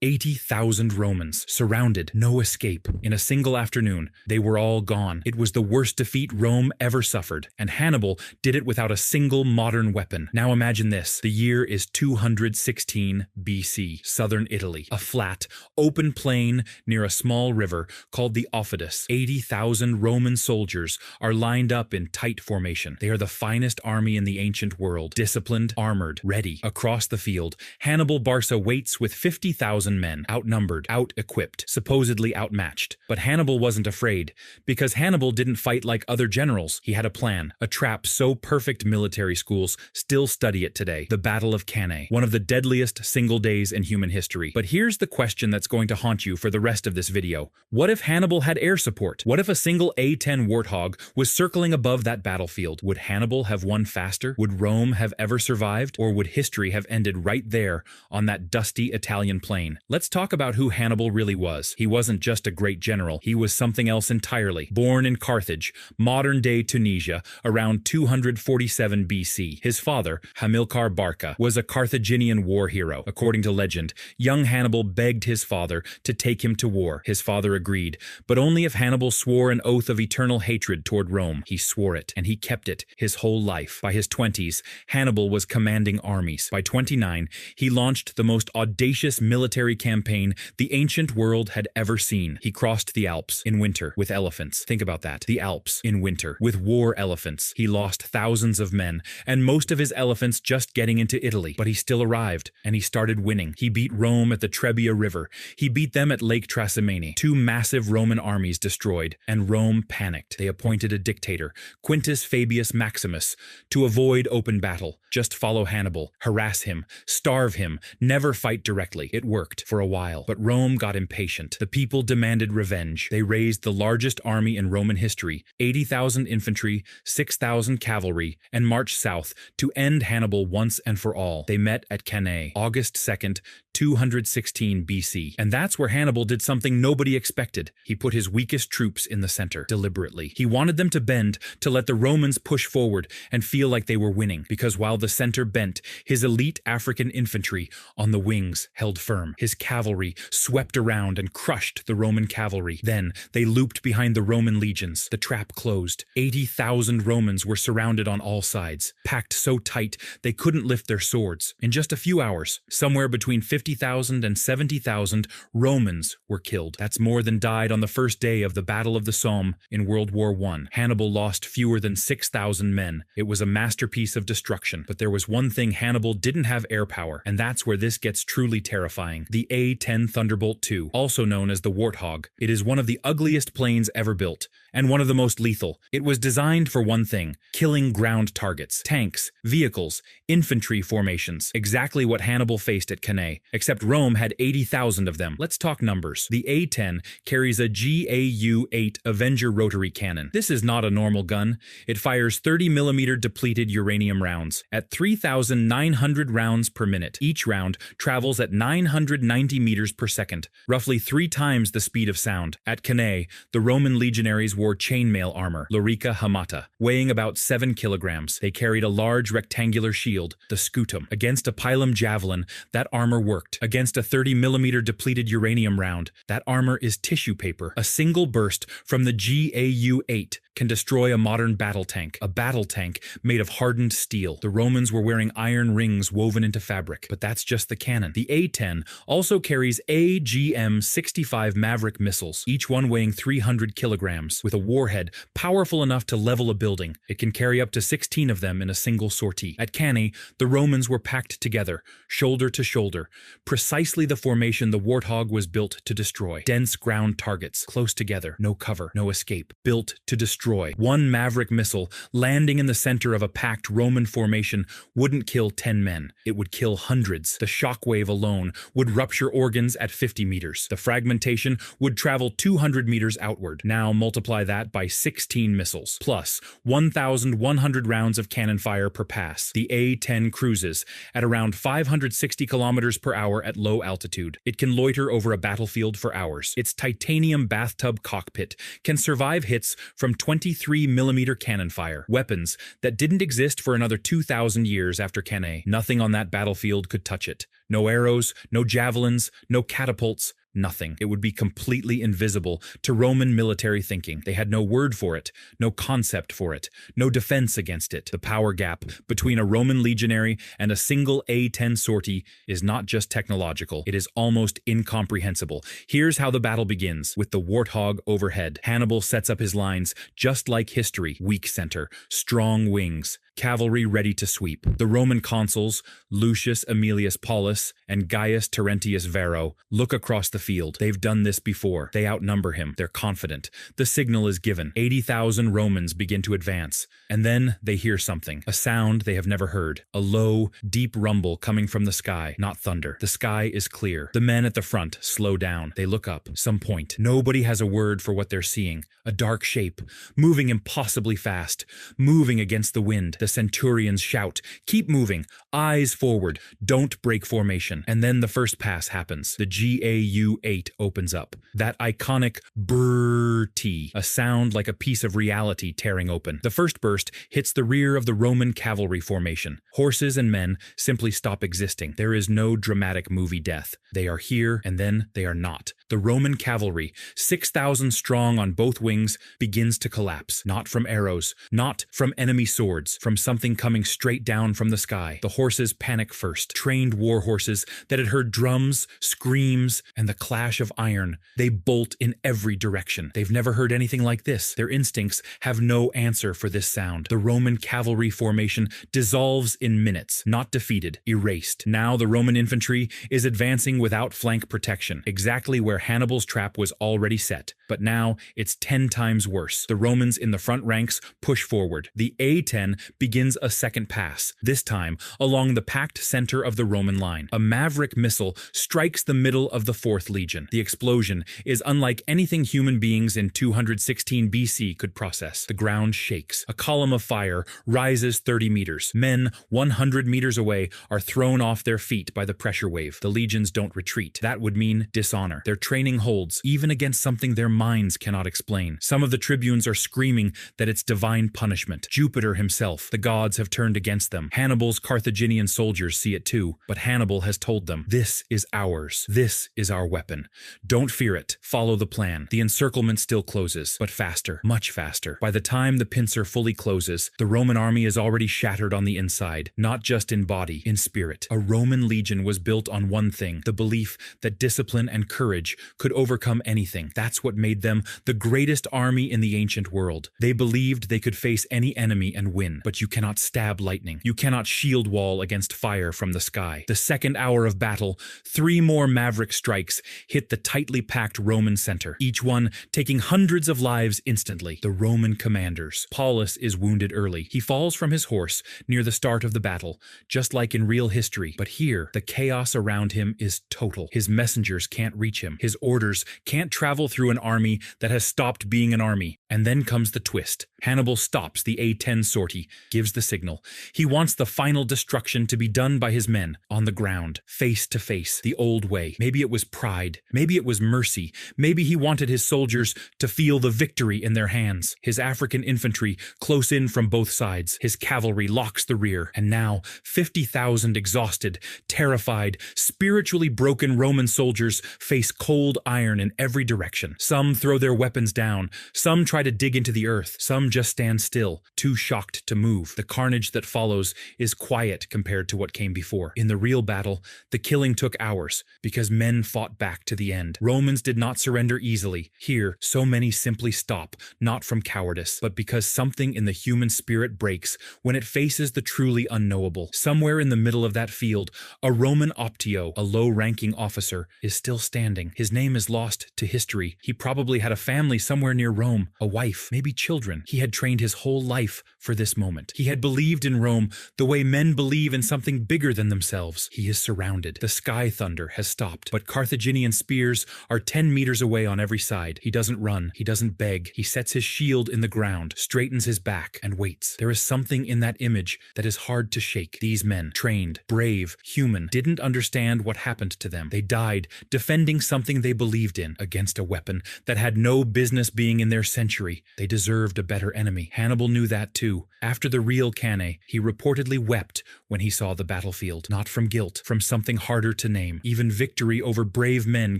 80,000 Romans, surrounded, no escape. In a single afternoon, they were all gone. It was the worst defeat Rome ever suffered, and Hannibal did it without a single modern weapon. Now imagine this. The year is 216 BC, southern Italy. A flat, open plain near a small river called the Aufidus. 80,000 Roman soldiers are lined up in tight formation. They are the finest army in the ancient world. Disciplined, armored, ready. Across the field, Hannibal Barca waits with 50,000 men, outnumbered, out-equipped, supposedly outmatched. But Hannibal wasn't afraid, because Hannibal didn't fight like other generals. He had a plan, a trap so perfect military schools still study it today. The Battle of Cannae, one of the deadliest single days in human history. But here's the question that's going to haunt you for the rest of this video. What if Hannibal had air support? What if a single A-10 Warthog was circling above that battlefield? Would Hannibal have won faster? Would Rome have ever survived? Or would history have ended right there on that dusty Italian plain? Let's talk about who Hannibal really was. He wasn't just a great general. He was something else entirely. Born in Carthage, modern-day Tunisia, around 247 BC. His father, Hannibal Barca, was a Carthaginian war hero. According to legend, young Hannibal begged his father to take him to war. His father agreed, but only if Hannibal swore an oath of eternal hatred toward Rome. He swore it, and he kept it his whole life. By his 20s, Hannibal was commanding armies. By 29, he launched the most audacious military campaign the ancient world had ever seen. He crossed the Alps in winter with elephants. Think about that. The Alps in winter with war elephants. He lost thousands of men, and most of his elephants just getting into Italy. But he still arrived, and he started winning. He beat Rome at the Trebia River. He beat them at Lake Trasimene. Two massive Roman armies destroyed, and Rome panicked. They appointed a dictator, Quintus Fabius Maximus, to avoid open battle. Just follow Hannibal, harass him, starve him, never fight directly. It worked for a while, but Rome got impatient. The people demanded revenge. They raised the largest army in Roman history, 80,000 infantry, 6,000 cavalry, and marched south to end Hannibal once and for all. They met at Cannae, August 2nd, 216 BC. And that's where Hannibal did something nobody expected. He put his weakest troops in the center, deliberately. He wanted them to bend to let the Romans push forward and feel like they were winning, because while the center bent, his elite African infantry on the wings held firm. His cavalry swept around and crushed the Roman cavalry. Then they looped behind the Roman legions. The trap closed. 80,000 Romans were surrounded on all sides, packed so tight they couldn't lift their swords. In just a few hours, somewhere between 50,000 and 70,000 Romans were killed. That's more than died on the first day of the Battle of the Somme in World War I. Hannibal lost fewer than 6,000 men. It was a masterpiece of destruction. But there was one thing: Hannibal didn't have air power, and that's where this gets truly terrifying. The A-10 Thunderbolt II, also known as the Warthog. It is one of the ugliest planes ever built, and one of the most lethal. It was designed for one thing: killing ground targets, tanks, vehicles, infantry formations. Exactly what Hannibal faced at Cannae, except Rome had 80,000 of them. Let's talk numbers. The A-10 carries a GAU-8 Avenger rotary cannon. This is not a normal gun. It fires 30mm depleted uranium rounds at 3,900 rounds per minute. Each round travels at 990 meters per second, roughly 3 times the speed of sound. At Cannae, the Roman legionaries wore chainmail armor, lorica hamata, weighing about 7 kilograms. They carried a large rectangular shield, the scutum. Against a pilum javelin, that armor worked. Against a 30mm depleted uranium round, that armor is tissue paper. A single burst from the GAU-8 can destroy a modern battle tank, a battle tank made of hardened steel. The Romans were wearing iron rings woven into fabric, but that's just the cannon. The A-10 also carries AGM-65 Maverick missiles, each one weighing 300 kilograms, with a warhead powerful enough to level a building. It can carry up to 16 of them in a single sortie. At Cannae, the Romans were packed together, shoulder to shoulder, precisely the formation the Warthog was built to destroy. Dense ground targets, close together, no cover, no escape, built to destroy. One Maverick missile landing in the center of a packed Roman formation wouldn't kill 10 men. It would kill hundreds. The shockwave alone would rupture organs at 50 meters. The fragmentation would travel 200 meters outward. Now multiply that by 16 missiles, plus 1,100 rounds of cannon fire per pass. The A-10 cruises at around 560 kilometers per hour at low altitude. It can loiter over a battlefield for hours. Its titanium bathtub cockpit can survive hits from 20 23mm cannon fire, weapons that didn't exist for another 2,000 years after Cannae. Nothing on that battlefield could touch it. No arrows, no javelins, no catapults, nothing. It would be completely invisible to Roman military thinking. They had no word for it, no concept for it, no defense against it. The power gap between a Roman legionary and a single A-10 sortie is not just technological, it is almost incomprehensible. Here's how the battle begins, with the Warthog overhead. Hannibal sets up his lines just like history: weak center, strong wings, cavalry ready to sweep. The Roman consuls, Lucius Aemilius Paulus and Gaius Terentius Varro, look across the field. They've done this before. They outnumber him. They're confident. The signal is given. 80,000 Romans begin to advance. And then they hear something. A sound they have never heard. A low, deep rumble coming from the sky, not thunder. The sky is clear. The men at the front slow down. They look up. Some point. Nobody has a word for what they're seeing. A dark shape, moving impossibly fast, moving against the wind. The centurions shout, "Keep moving, eyes forward, don't break formation." And then the first pass happens. The GAU-8 opens up. That iconic brrrr-t, a sound like a piece of reality tearing open. The first burst hits the rear of the Roman cavalry formation. Horses and men simply stop existing. There is no dramatic movie death. They are here, and then they are not. The Roman cavalry, 6,000 strong on both wings, begins to collapse. Not from arrows, not from enemy swords, from something coming straight down from the sky. The horses panic first. Trained war horses that had heard drums, screams, and the clash of iron. They bolt in every direction. They've never heard anything like this. Their instincts have no answer for this sound. The Roman cavalry formation dissolves in minutes, not defeated, erased. Now the Roman infantry is advancing without flank protection, exactly where Hannibal's trap was already set. But now it's 10 times worse. The Romans in the front ranks push forward. The A-10 begins a second pass, this time along the packed center of the Roman line. A maverick missile strikes the middle of the 4th Legion. The explosion is unlike anything human beings in 216 BC could process. The ground shakes. A column of fire rises 30 meters. Men 100 meters away are thrown off their feet by the pressure wave. The legions don't retreat. That would mean dishonor. Their training holds, even against something their minds cannot explain. Some of the tribunes are screaming that it's divine punishment. Jupiter himself. The gods have turned against them. Hannibal's Carthaginian soldiers see it too, but Hannibal has told them, "This is ours. This is our weapon. Don't fear it. Follow the plan." The encirclement still closes, but faster, much faster. By the time the pincer fully closes, the Roman army is already shattered on the inside, not just in body, in spirit. A Roman legion was built on one thing, the belief that discipline and courage could overcome anything. That's what made them the greatest army in the ancient world. They believed they could face any enemy and win, but you cannot stab lightning. You cannot shield wall against fire from the sky. The second hour of battle, 3 more maverick strikes hit the tightly packed Roman center, each one taking hundreds of lives instantly. The Roman commanders. Paulus is wounded early. He falls from his horse near the start of the battle, just like in real history. But here, the chaos around him is total. His messengers can't reach him. His orders can't travel through an army that has stopped being an army. And then comes the twist. Hannibal stops the A-10 sortie, gives the signal. He wants the final destruction to be done by his men, on the ground, face to face, the old way. Maybe it was pride. Maybe it was mercy. Maybe he wanted his soldiers to feel the victory in their hands. His African infantry close in from both sides. His cavalry locks the rear. And now, 50,000 exhausted, terrified, spiritually broken Roman soldiers face cold iron in every direction. Some throw their weapons down. Some try to dig into the earth. Some just stand still, too shocked to move. The carnage that follows is quiet compared to what came before. In the real battle, the killing took hours because men fought back to the end. Romans did not surrender easily. Here, so many simply stop, not from cowardice, but because something in the human spirit breaks when it faces the truly unknowable. Somewhere in the middle of that field, a Roman optio, a low-ranking officer, is still standing. His name is lost to history. He probably had a family somewhere near Rome, a wife, maybe children. He had trained his whole life for this moment. He had believed in Rome the way men believe in something bigger than themselves. He is surrounded. The sky thunder has stopped, but Carthaginian spears are 10 meters away on every side. He doesn't run. He doesn't beg. He sets his shield in the ground, straightens his back, and waits. There is something in that image that is hard to shake. These men, trained, brave, human, didn't understand what happened to them. They died defending something something they believed in, against a weapon that had no business being in their century. They deserved a better enemy. Hannibal knew that too. After the real Cannae, he reportedly wept when he saw the battlefield. Not from guilt, from something harder to name. Even victory over brave men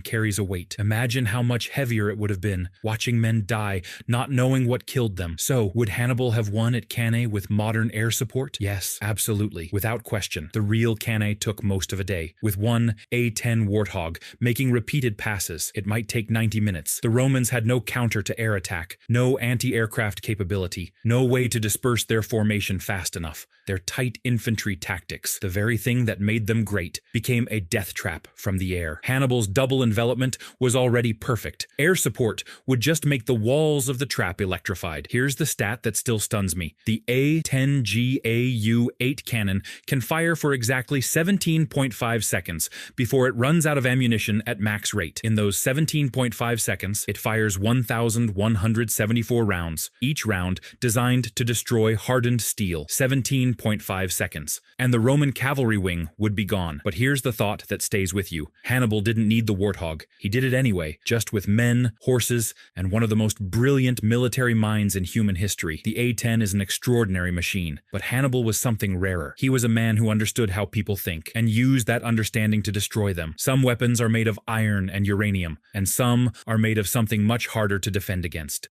carries a weight. Imagine how much heavier it would have been, watching men die, not knowing what killed them. So, would Hannibal have won at Cannae with modern air support? Yes, absolutely. Without question, the real Cannae took most of a day, with one A-10 Warthog making repeated passes. It might take 90 minutes. The Romans had no counter to air attack, no anti-aircraft capability, no way to disperse their formation fast enough. Their tight infantry tactics, the very thing that made them great, became a death trap from the air. Hannibal's double envelopment was already perfect. Air support would just make the walls of the trap electrified. Here's the stat that still stuns me. The A-10GAU-8 cannon can fire for exactly 17.5 seconds before it runs out of ammunition at max rate. In those 17.5 seconds, it fires 1,174 rounds, each round designed to destroy hardened steel. 17.5 seconds. And the Roman cavalry wing would be gone. But here's the thought that stays with you. Hannibal didn't need the Warthog. He did it anyway, just with men, horses, and one of the most brilliant military minds in human history. The A-10 is an extraordinary machine, but Hannibal was something rarer. He was a man who understood how people think, and used that understanding to destroy them. Some weapons are made of iron and uranium, and some are made of something much harder to defend against.